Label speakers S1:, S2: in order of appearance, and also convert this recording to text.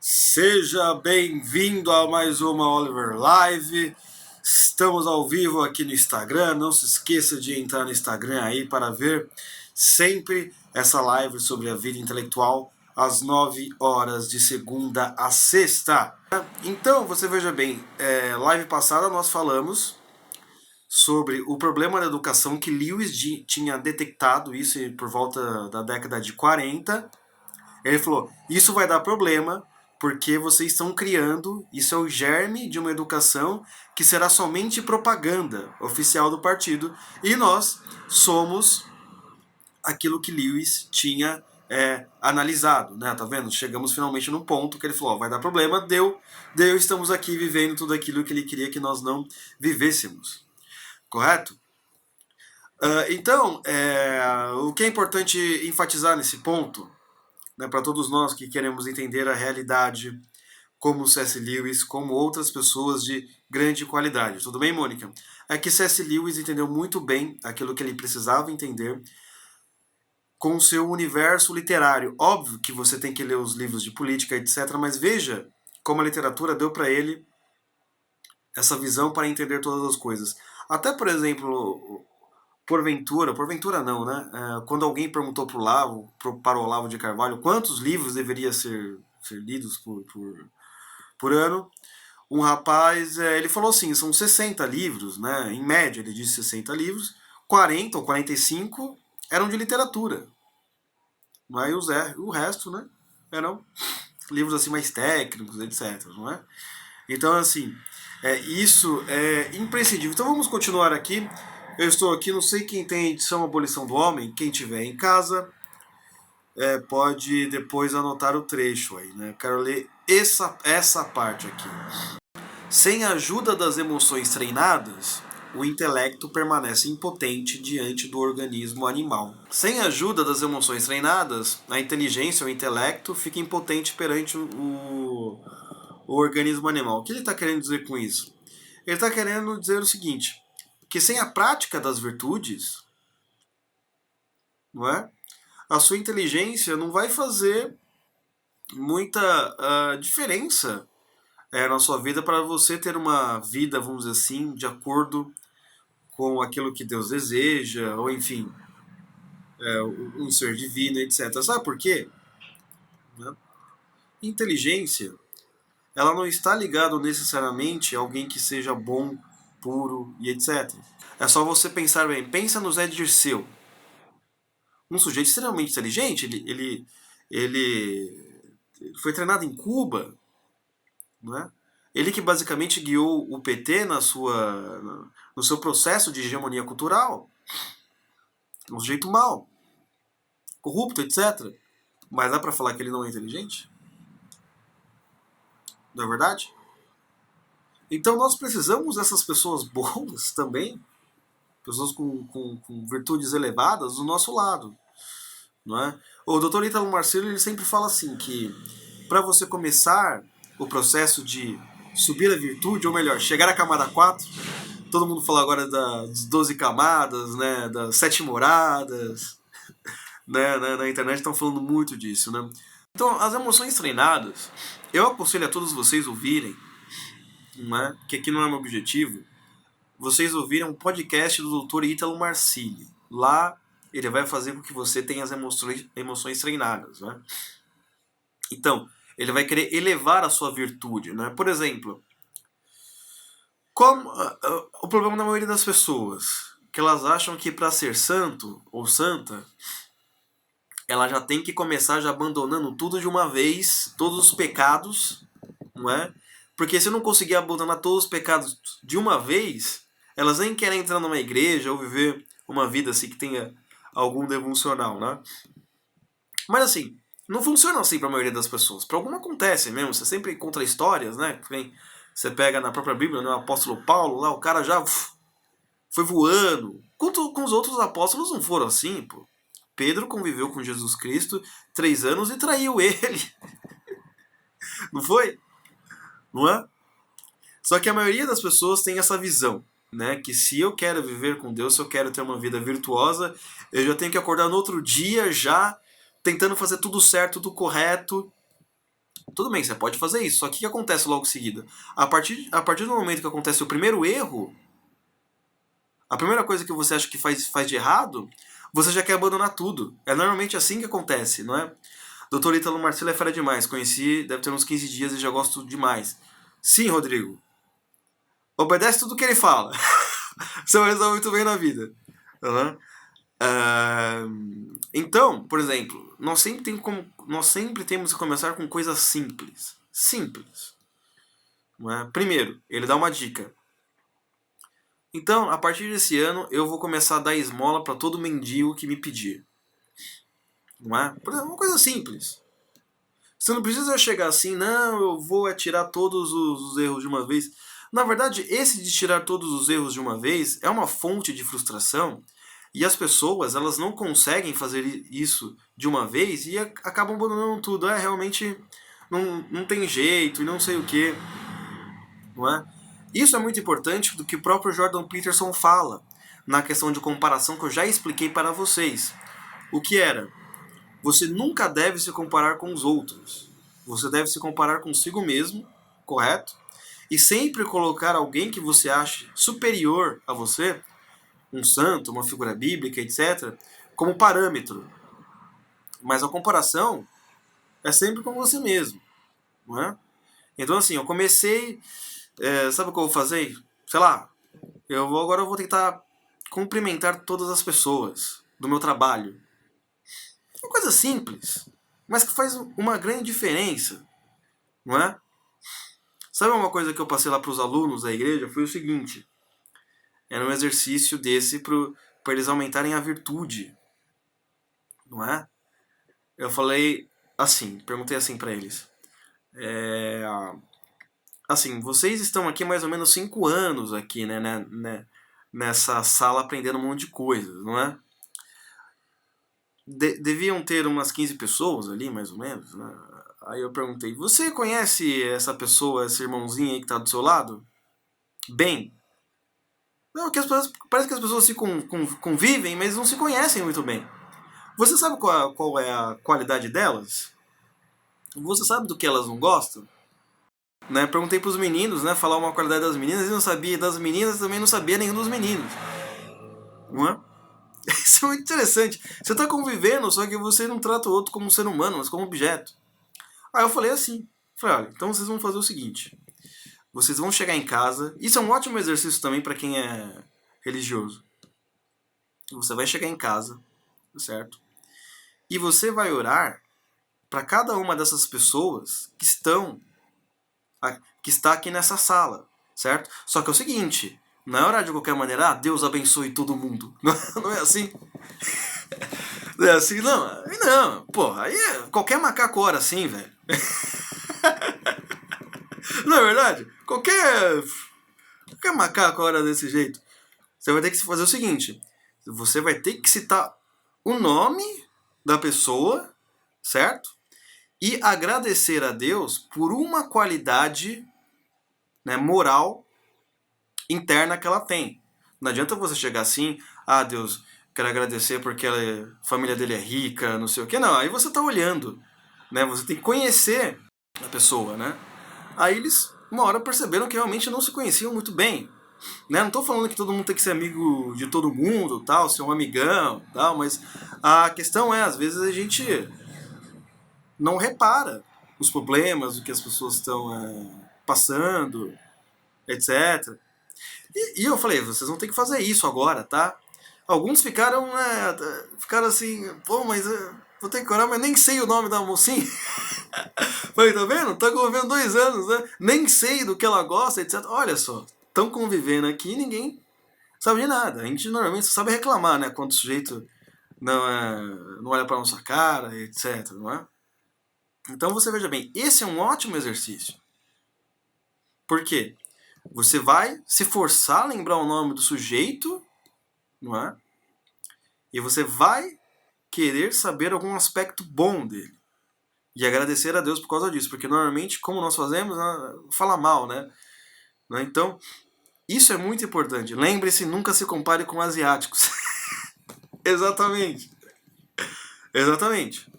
S1: Seja bem-vindo a mais uma Oliver Live. Estamos ao vivo aqui no Instagram. Não se esqueça de entrar no Instagram aí para ver sempre essa live sobre a vida intelectual às 9 horas de segunda a sexta. Então, você veja bem, live passada nós falamos sobre o problema da educação que Lewis tinha detectado isso por volta da década de 40. Ele falou, isso vai dar problema porque vocês estão criando, isso é o germe de uma educação que será somente propaganda oficial do partido, e nós somos aquilo que Lewis tinha analisado, né? Tá vendo? Chegamos finalmente num ponto que ele falou, vai dar problema, deu, estamos aqui vivendo tudo aquilo que ele queria que nós não vivêssemos. Correto? Então, o que é importante enfatizar nesse ponto, né, para todos nós que queremos entender a realidade, como C.S. Lewis, como outras pessoas de grande qualidade. Tudo bem, Mônica? É que C.S. Lewis entendeu muito bem aquilo que ele precisava entender com o seu universo literário. Óbvio que você tem que ler os livros de política, etc., mas veja como a literatura deu para ele essa visão para entender todas as coisas. Até, por exemplo, porventura não, né? Quando alguém perguntou para o Olavo de Carvalho quantos livros deveria ser lidos por ano, um rapaz, ele falou assim, são 60 livros, né? Em média ele disse 60 livros, 40 ou 45 eram de literatura. Mas o resto, né? Eram livros assim mais técnicos, etc. Não é? Então, assim, isso é imprescindível. Então vamos continuar aqui. Eu estou aqui, não sei quem tem a edição Abolição do Homem, quem tiver em casa, pode depois anotar o trecho aí, né? Quero ler essa parte aqui. Sem a ajuda das emoções treinadas, o intelecto permanece impotente diante do organismo animal. Sem a ajuda das emoções treinadas, a inteligência, o intelecto, fica impotente perante o organismo animal. O que ele está querendo dizer com isso? Ele está querendo dizer o seguinte, que sem a prática das virtudes, não é? A sua inteligência não vai fazer muita diferença na sua vida para você ter uma vida, vamos dizer assim, de acordo com aquilo que Deus deseja, ou enfim, um ser divino, etc. Sabe por quê? Né? Inteligência, ela não está ligada necessariamente a alguém que seja bom, puro e etc. É só você pensar bem. Pensa no Zé Dirceu. Um sujeito extremamente inteligente, ele foi treinado em Cuba, né? Ele que basicamente guiou o PT no seu processo de hegemonia cultural. Um sujeito mau, corrupto, etc. Mas dá pra falar que ele não é inteligente? Não é verdade? Então nós precisamos dessas pessoas boas também, pessoas com virtudes elevadas do nosso lado. Não é? O Dr. Ítalo Marcelo ele sempre fala assim que para você começar o processo de subir a virtude, ou melhor, chegar à camada 4, todo mundo fala agora das 12 camadas, né, das 7 moradas, né, na internet estão falando muito disso, né? Então, as emoções treinadas, eu aconselho a todos vocês ouvirem, né, que aqui não é meu objetivo, vocês ouvirem um podcast do Dr. Ítalo Marcilli. Lá ele vai fazer com que você tenha as emoções treinadas, né? Então, ele vai querer elevar a sua virtude, né? Por exemplo, o problema da maioria das pessoas, que elas acham que para ser santo ou santa, ela já tem que começar já abandonando tudo de uma vez, todos os pecados, não é? Porque se não conseguir abandonar todos os pecados de uma vez, elas nem querem entrar numa igreja ou viver uma vida assim que tenha algum devocional, né? Mas assim, não funciona assim para a maioria das pessoas. Para alguma acontece mesmo, você sempre encontra histórias, né? Você pega na própria Bíblia, né, o apóstolo Paulo, lá o cara já foi voando. Com os outros apóstolos não foram assim, pô. Pedro conviveu com Jesus Cristo 3 anos e traiu ele. Não foi? Não é? Só que a maioria das pessoas tem essa visão, né? Que se eu quero viver com Deus, se eu quero ter uma vida virtuosa, eu já tenho que acordar no outro dia já tentando fazer tudo certo, tudo correto, Tudo bem, você pode fazer isso, só que o que acontece logo em seguida? A partir do momento que acontece o primeiro erro, a primeira coisa que você acha que faz de errado, você já quer abandonar tudo. É normalmente assim que acontece, não é? Doutor Ítalo Marcelo é fera demais. Conheci, deve ter uns 15 dias e já gosto demais. Sim, Rodrigo. Obedece tudo que ele fala. Você vai resolver muito bem na vida. Uhum. Então, por exemplo, nós sempre temos que começar com coisas simples. Simples. Não é? Primeiro, ele dá uma dica. Então, a partir desse ano, eu vou começar a dar esmola para todo mendigo que me pedir. Não é? Por exemplo, uma coisa simples. Você não precisa chegar assim, não, eu vou tirar todos os erros de uma vez. Na verdade, esse de tirar todos os erros de uma vez é uma fonte de frustração e as pessoas, elas não conseguem fazer isso de uma vez e acabam abandonando tudo. Realmente não tem jeito e não sei o que. Não é? Isso é muito importante do que o próprio Jordan Peterson fala na questão de comparação que eu já expliquei para vocês. O que era? Você nunca deve se comparar com os outros. Você deve se comparar consigo mesmo, correto? E sempre colocar alguém que você ache superior a você, um santo, uma figura bíblica, etc., como parâmetro. Mas a comparação é sempre com você mesmo, não é? Então assim, eu comecei, sabe o que eu vou fazer? Sei lá, agora eu vou tentar cumprimentar todas as pessoas do meu trabalho. Uma coisa simples, mas que faz uma grande diferença, não é? Sabe uma coisa que eu passei lá para os alunos da igreja? Foi o seguinte, era um exercício desse para eles aumentarem a virtude, não é? Eu falei assim, perguntei assim para eles, assim, vocês estão aqui mais ou menos 5 anos aqui, né, nessa sala aprendendo um monte de coisas, não é? Deviam ter umas 15 pessoas ali, mais ou menos, né? Aí eu perguntei, você conhece essa pessoa, esse irmãozinho aí que tá do seu lado? Bem. Não, parece que as pessoas se convivem, mas não se conhecem muito bem. Você sabe qual é a qualidade delas? Você sabe do que elas não gostam? Né? Perguntei pros meninos, né? Falar uma qualidade das meninas, e não sabia das meninas, também não sabia nenhum dos meninos. Não é? Isso é muito interessante. Você tá convivendo, só que você não trata o outro como um ser humano, mas como objeto. Aí eu falei assim, olha, então vocês vão fazer o seguinte, vocês vão chegar em casa, isso é um ótimo exercício também para quem é religioso. Você vai chegar em casa, certo? E você vai orar para cada uma dessas pessoas que está aqui nessa sala, certo? Só que é o seguinte, não é orar de qualquer maneira, Deus abençoe todo mundo. Não é assim? Não é assim, não. Não, pô, aí qualquer macaco ora assim, velho. Não é verdade? Qualquer macaco ora desse jeito. Você vai ter que fazer o seguinte, você vai ter que citar o nome da pessoa, certo? E agradecer a Deus por uma qualidade, né, moral interna que ela tem. Não adianta você chegar assim, Deus, quero agradecer porque a família dele é rica, não sei o que. Não, aí você tá olhando, né? Você tem que conhecer a pessoa, né? Aí eles, uma hora, perceberam que realmente não se conheciam muito bem. Né? Não estou falando que todo mundo tem que ser amigo de todo mundo, tal, ser um amigão, tal, mas a questão é, às vezes a gente não repara os problemas, o que as pessoas estão passando, etc. E eu falei, vocês vão ter que fazer isso agora, tá? Alguns ficaram assim, pô, mas vou ter que orar, mas nem sei o nome da mocinha. Falei, tá vendo? Tá convivendo 2 anos, né? Nem sei do que ela gosta, etc. Olha só, estão convivendo aqui e ninguém sabe de nada. A gente normalmente só sabe reclamar, né? Quando o sujeito não olha pra nossa cara, etc, não é? Então você veja bem, esse é um ótimo exercício. Por quê? Você vai se forçar a lembrar o nome do sujeito, não é? E você vai querer saber algum aspecto bom dele. E agradecer a Deus por causa disso. Porque normalmente, como nós fazemos, fala mal, né? Então, isso é muito importante. Lembre-se, nunca se compare com asiáticos. Exatamente. Exatamente.